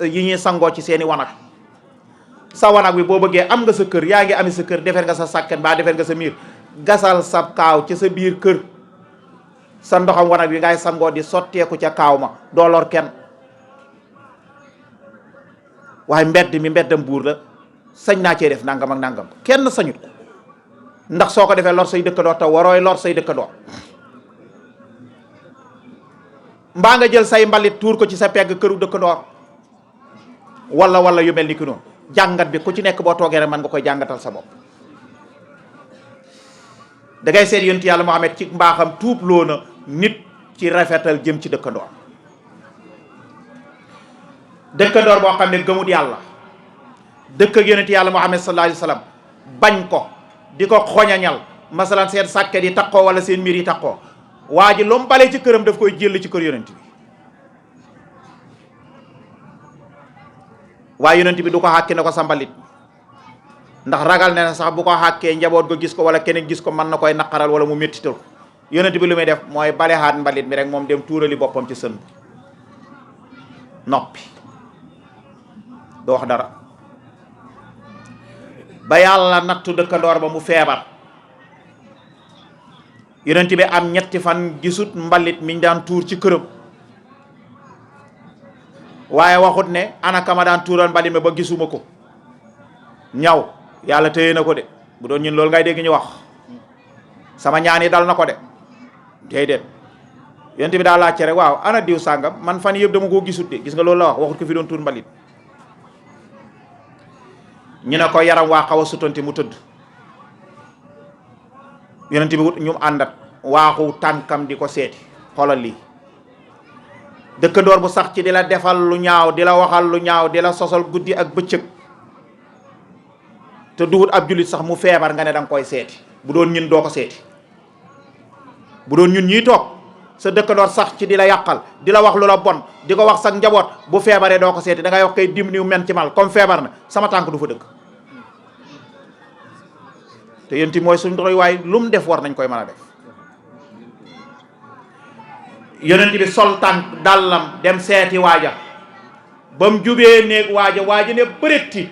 ñuy sangoo ci seeni wanag sa wanag bi boo bëggee am nga sa kër yaa ngi ami sa kër defar nga sa sàkket mbaa defar nga sa miir gasal sa kaaw ci sa biir kër sa ndoxam wanag bi ngay sangoo di sotteeku ca kaaw ma doo lor kenn waaye mbedd mi mbeddam buur la sañ naa cee def nangam ak nangam kenn sañut ko ndax soo ko defee lor say dëkkandoor te warooy lor say dëkkandoor mbaa nga jël say mbalit tuur ko ci sa pegg këru dëkkandoor wala yu mel ni ki noonu jàngat bi ku ci nekk boo toogee rek mën nga koy jàngatal sa bopp da ngay seet yonent yàlla Muhammad ci mbaaxam tuub loo na nit ci rafetal jëm ci dëkkandoor boo xam ne gëmut yàlla dëkk ak yonent yàlla Muhammad sallallahu alayhi wasallam bañ ko di ko xoñañal masalan seen sàkket yi takkoo wala seen miir yi takkoo waa ji lu mu balee ci këram daf koy jël ci kër yonent bi waaye yonent bi du ko xàkki ne ko sa mbalit ndax ragal ne na sax bu ko xàkkee njaboot go gis ko wala keneen gis ko mën na koy naqaral wala mu méttital ko yonent bi lu muy def mooy balehaat mbalit mi rek moom dem tuurali boppam ci sën bi noppi du wax dara ba yàlla nattu dëkkandoor ba mu feebar yonent bi am ñetti fan gisut mbalit miñ daan tuur ci këram waaye waxut ne ana kama daan tuural mbalit mi ba gisuma ko ñaw yàlla téye na ko de bu doon ñun loolu ngay dégg ñu wax sama ñaan yi dal na ko de déedéet yonent bi daa laajte rek waaw ana diw sàngam man fan yëpp dama koo gisut de gis nga loolu la wax waxut ko fi doon tuur mbalit ñu ne ko yaram waa xaw a sutanti mu tëdd yonent bi wut ñu àndat waaxu tànkam di ko seeti xoolal lii dëkkandoor bu sax ci di la defal lu ñaaw di la waxal lu ñaaw di la sosal guddi ak bëccëg te duwut ab jullit sax mu feebar nga ne danga koy seeti bu doon ñun doo ko seeti bu doon ñun ñii toog sa dëkkandoor sax ci di la yàqal di la wax lu la bon di ko wax sax njaboot bu feebaree doo ko seeti da ngay wax kay dim niw men ci mal comme feebar na sama tànk du fa dëkk te yénti mooy suñ roy waaye lu mu def war nañ koy mën a def yonent bi sol tànk dàllam dem seeti waaja ba mu jubee néeg waaja ne bëretti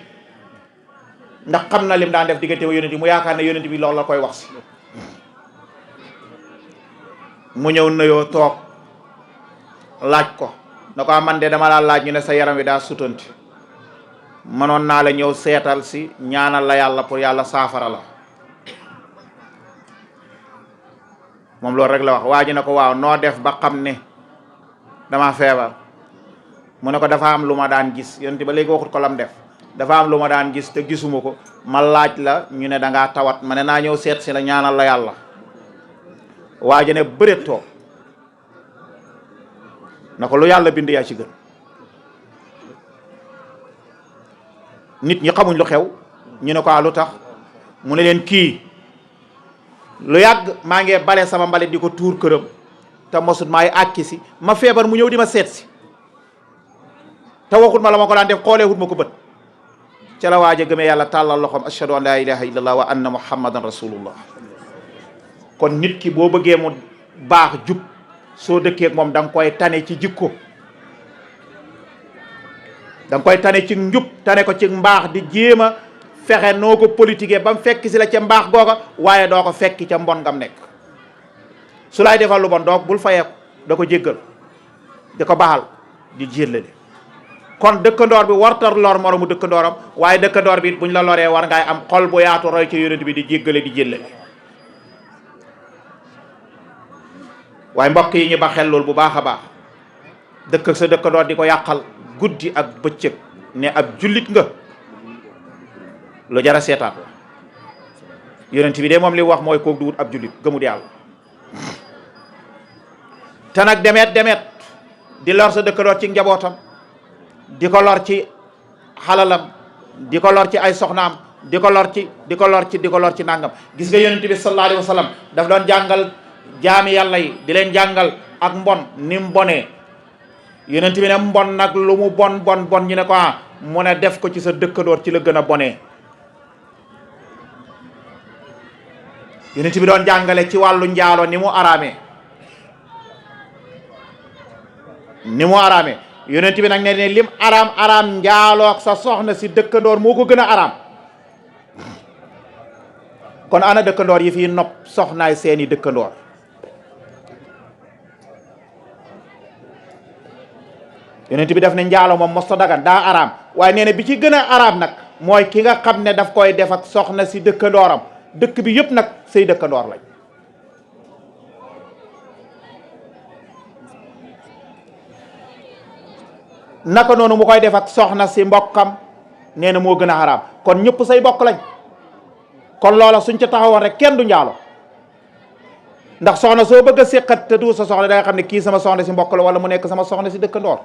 ndax xam na lim daan def diggante wa yonent bi mu yaakaar ne yonent bi loolu la koy wax si mu ñëw nuyoo toog laaj ko na ko man de dama laa laaj ñu ne sa yaram wi daa sutanti mënoon naa la ñëw seetal si ñaanal la yàlla pour yàlla saafara la moom loolu rek la wax waa ji ne ko waaw noo def ba xam ne dama feebar mu ne ko dafa am lu ma daan gis yonent ba léegi waxut ko lam def dafa am lu ma daan gis te gisuma ko ma laaj la ñu ne dangaa tawat ma ne naa ñëw seet si la ñaanal la yàlla waa ji ne bëreet toog na ko lu yàlla bind yaa ci gën. nit ñi xamuñ lu xew ñu ne ko lu tax mu ne leen kii lu yàgg maa ngi bale sama mbalit di ko tuur këram te mosut maay àkki si ma feebar mu ñëw di ma seet si te waxut ma la ma ko daan def xooleewut ma ko bët. ca la waaj a gëmee yàlla tàllal loxoom ashhadu an la ilaha illallah wa anna muhammadan rasulullah. kon nit ki boo bëggee mu baax jub soo dëkkee ak moom da nga koy tane ci jikko, da nga koy tane ci njub, tane ko ci mbaax, di jéem a fexe noo ko politiquer ba mu fekk si la ca mbaax googa waaye doo ko fekki ca mbon ngam nekk. su lay defal lu bon doog bul fayeeku, da ko jéggal, di ko baaxal, di jéllale. kon dëkkandoor bi wartar lor moromu dëkkandooram, waaye dëkkandoor bi buñ la loree war ngay am xol bu yaatu roy ci yonent bi di jéggale di jéllale. waaye mbokk yi ñu ba xel loolu bu baax a baax. dëkk ak sa dëkkandoor di ko yàqal guddi ak bëccëg ne ab jullit nga, lu jara seetaat la. yonent bi de moom li wax mooy kooku du wut ab jullit gëmut yàlla. te nag demet di lor sa dëkkandoor ci njabootam, di ko lor ci xalalam, di ko lor ci ay soxnaam, di ko lor ci nangam. gis nga yonent bi sallallahu alayhi wa sallam daf doon jàngal jaami yàlla yi, di leen jàngal ak mbon ni mu bonee. yonent bi ne mbon nag lu mu bon ñu ne ko mu ne def ko ci sa dëkkandoor ci la gën a bonee. yonent bi doon jàngale ci wàllu njaalo ni mu araamee, yonent bi nag ne lim araam njaaloo ak sa soxna si dëkkandoor moo ko gën a araam. kon ana dëkkandoor yi fii nopp soxnaay seeni dëkkandoor. yonent bi def ne njaalo moom mos ta dagan, daa araam, waaye nee na bi ci gën a araam nag mooy ki nga xam ne daf koy def ak soxna si dëkkandooram, dëkk bi yëpp nag say dëkkandoor lañ. naka noonu mu koy def ak soxna si mbokkam, nee na moo gën a araam. kon ñëpp say bokk lañ. kon loola suñ ca taxawoon rek kenn du njaalo, ndax soxna soo bëgg a séqat te du sa soxna da nga xam ne kii sama soxna si mbokk la wala mu nekk sama soxna si dëkkandoor,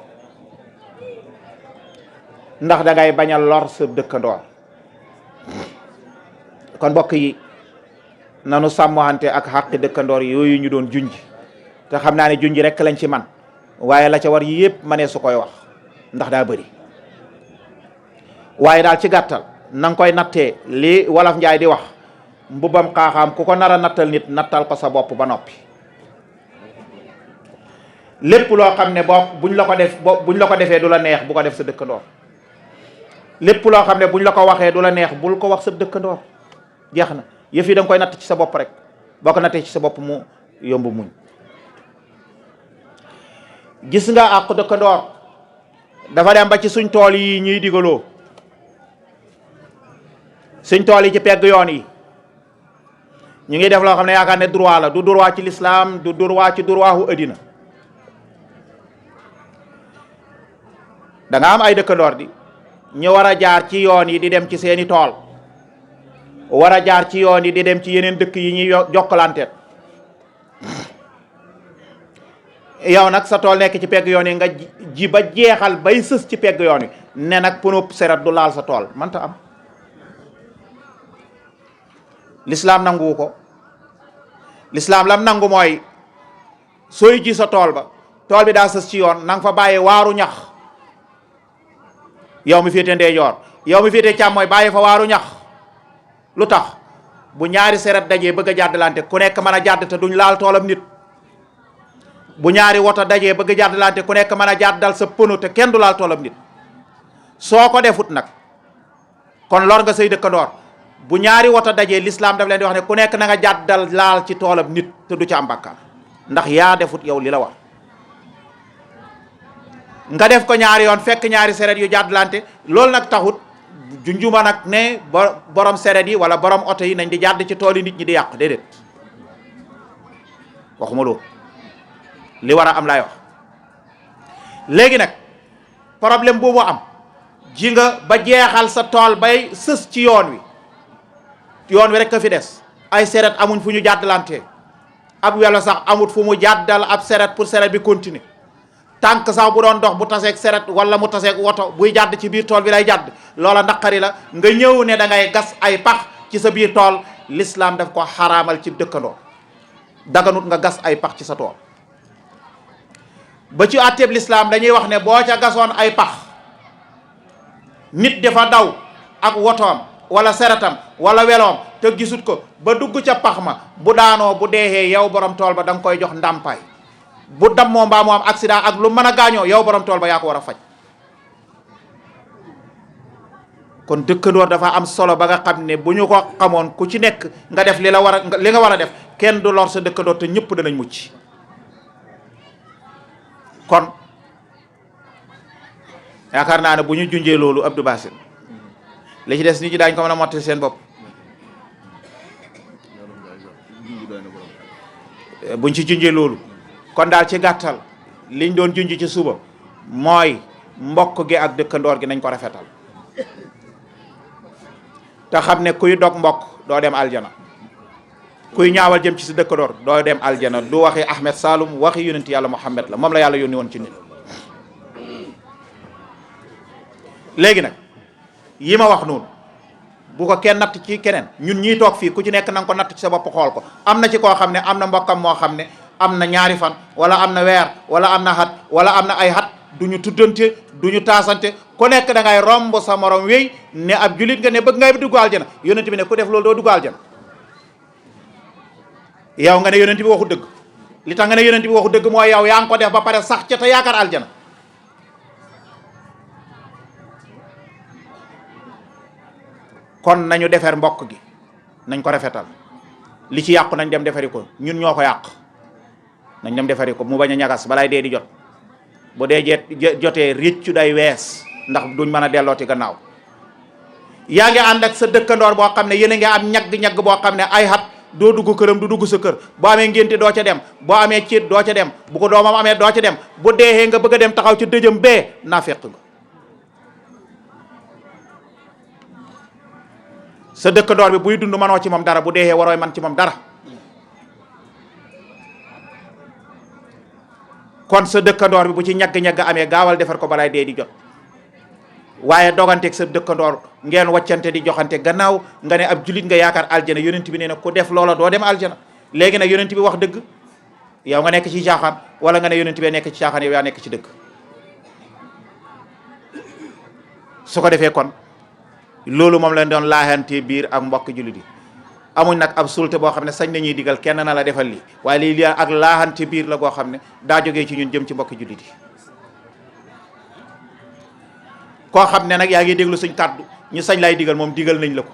ndax da ngay bañ a lor sa dëkkandoor. kon mbokk yi nanu sàmmante ak xàqi dëkkandoor yooyu ñu doon junj, te xam naa ne junj rek lañ ci man, waaye la ca war yi yëpp manee su koy wax ndax daa bëri. waaye daal ci gàttal na nga koy nattee li wolof njaay di wax mbubam xaaxaam ku ko nar a nattal nit nattal ko sa bopp ba noppi. lépp loo xam ne buñ la ko defee du la neex bu ko def sa dëkkandoor. lépp loo xam ne buñ la ko waxee du la neex bul ko wax sa dëkkandoor. jeex na, yëf yi da nga koy natt ci sa bopp rek, boo ko nattee ci sa bopp mu yomb muñ. gis nga àq dëkkandoor dafa dem ba ci suñ tool yi ñuy digaloo, suñ tool yi ci pegg yoon yi ñu ngi def loo xam ne yaakaar ne droit la, du droit ci lislaam, du droit ci droitu addina. da nga am ay dëkkandoor di ñu war a jaar ci yoon yi di dem ci seeni tool, war a jaar ci yoon yi di dem ci yeneen dëkk yi ñuy jokkalanteet. yow nag sa tool nekk ci pegg yoon yi nga ji ba jeexal bay sës ci pegg yoon yi ne nag pono seret du laal sa tool, mënta am. lislaam nangu ko. lislaam lam nangu mooy sooy ji sa tool bi daa sës ci yoon na nga fa bàyyi waaru ñax, yow mi féete ndeyjoor, yow mi féete càmmooñ bàyyi fa waaru ñax. lu tax? bu ñaari seret dajee bëgg a jàddalante ku nekk mën a jàdd te duñ laal toolam nit. bu ñaari woto dajee bëgg a jàddalante ku nekk mën a jàddal sa pono te kenn du laal toolam nit. soo ko defut nag kon lor nga say dëkkandoor. bu ñaari woto dajee lislaam daf leen di wax ne ku nekk na nga jàddal laal ci toolam nit te du ca am bàkkaar, ndax yaa defut yow li la war. nga def ko ñaari yoon fekk ñaari seret yu jàddalante, loolu nag taxut junjuma nag ne borom seret yi wala borom oto yi nañ di jàdd ci tool yi nit ñi di yàq, déedéet, waxuma loolu. li war a am laay wax. léegi nag problème boobu am, ji nga ba jeexal sa tool bay sës ci yoon wi rek a fi des, ay seret amuñ fu ñu jàddalante, ab welo sax amut fu mu jàddal ab seret pour seret bi continuer. tànk sax bu doon dox bu taseeg seret wala mu taseeg woto buy jàdd ci biir tool bi lay jàdd loola naqari la nga ñëw ne da ngay gas ay pax ci sa biir tool l'islam daf ko xaraamal ci dëkkandoo daganut nga gas ay pax ci sa tool ba ci àtteeb l'islam dañuy wax ne boo ca gasoon ay pax nit dafa daw ak wotoom wala seretam wala weloom te gisut ko ba dugg ca pax ma bu daanoo bu deexee yow borom tool ba da nga koy jox ndàmpaay bu dammoo mbaa mu am accident ak lu mën a gaañoo yow borom tool ba yaa ko war a faj kon dëkkandoor dafa am solo ba nga xam ne bu ñu ko xamoon ku ci nekk nga def li nga war a def kenn du lor sa dëkkandoor te ñëpp danañ mucc kon yaakaar naa ne bu ñu junjee loolu Abdou Basir li ci des nit ñi daañu ko mën a mottali seen bopp buñ ci junjee loolu kon daal ci gàttal liñ doon junj ci suba mooy mbokk gi ak dëkkandoor gi nañ ko rafetal te xam ne kuy dog mbokk doo dem aljana kuy ñaawal jëm ci sa dëkkandoor doo dem aljana du waxi Ahmed Saloum waxi yonent yàlla Muhammad la moom la yàlla yónni woon ci nit léegi nag yi ma wax noonu bu ko kenn natt ci keneen ñun ñii toog fii ku ci nekk na nga ko natt ci sa bopp xool ko am na ci koo xam ne am na mbokkam moo xam ne am na ñaari fan wala am na weer wala am na xat wala am na ay xat du ñu tuddante du ñu taasante ku nekk da ngay romb sa morom wéy ne ab julit nga ne bëgg ngay dugg aljana yonent bi ne ku def loolu doo dugg aljana yow nga ne yonent bi waxu dëgg li tax nga ne yonent bi waxu dëgg mooy yow yaa ngi ko def ba pare sax ca te yaakaar aljana kon nañu defar mbokk gi nañ ko rafetal li ci yàqu nañ dem defari ko ñun ñoo ko yàq nañ dem defari ko mu bañ a ñagas balay dee di jot bu dee jotee réccu day wees ndax duñ mën a dellooti gannaaw yaa ngi ànd ak sa dëkkandoor boo xam ne yéen a ngi am ñagg-ñagg boo xam ne ay xat doo dugg këram du dugg sa kër boo amee ngénte doo ca dem boo amee ciit doo ca dem bu ko doomam amee doo ca dem bu deexee nga bëgg a dem taxaw ci dëjëm bee naa fekk nga sa dëkkandoor bi buy dund manoo ci moom dara bu deexee warooy man ci moom dara kon sa dëkkandoor bi bu ci ñagg-ñagg amee gaawal defar ko balay dee di jot waaye doganteeg sa dëkkandoor ngeen waccante di joxante gannaaw nga ne ab julit nga yaakaar aljana yonent bi nee na ku def loola doo dem aljana léegi nag yonent bi wax dëgg yow nga nekk ci caaxaan wala nga ne yonent bi nekk ci caaxaan yow yaa nekk ci dëgg su ko defee kon loolu moom lañ doon laaxante biir ak mbokk julit yi amuñ nag ab sulte boo xam ne sañ nañuy digal kenn na la defal lii waaye lii ak laaxante biir la goo xam ne daa jógee ci ñun jëm ci mbokk julit yi koo xam ne nag yaa ngi déglu suñ kàddu ñu sañ lay digal moom digal nañ la ko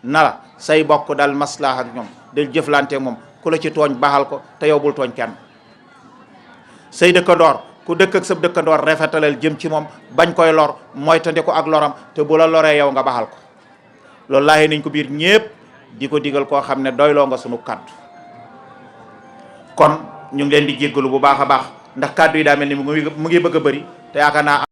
na la say bokk dal maslaa ak ñoom del jëflante moom ku la ci tooñ baaxal ko te yow bul tooñ kenn say dëkkandoor ku dëkk ak sa dëkkandoor rafetalal jëm ci moom bañ koy lor moytandi ko ak loram te bu la loree yow nga baaxal ko loolu laaxee nañ ko biir ñépp di ko digal koo xam ne doyloo nga sunu kàddu kon ñu ngi leen di jéggalu bu baax a baax ndax kàddu yi daa mel ni mu ngi bëgg a bëri te yaakaar naa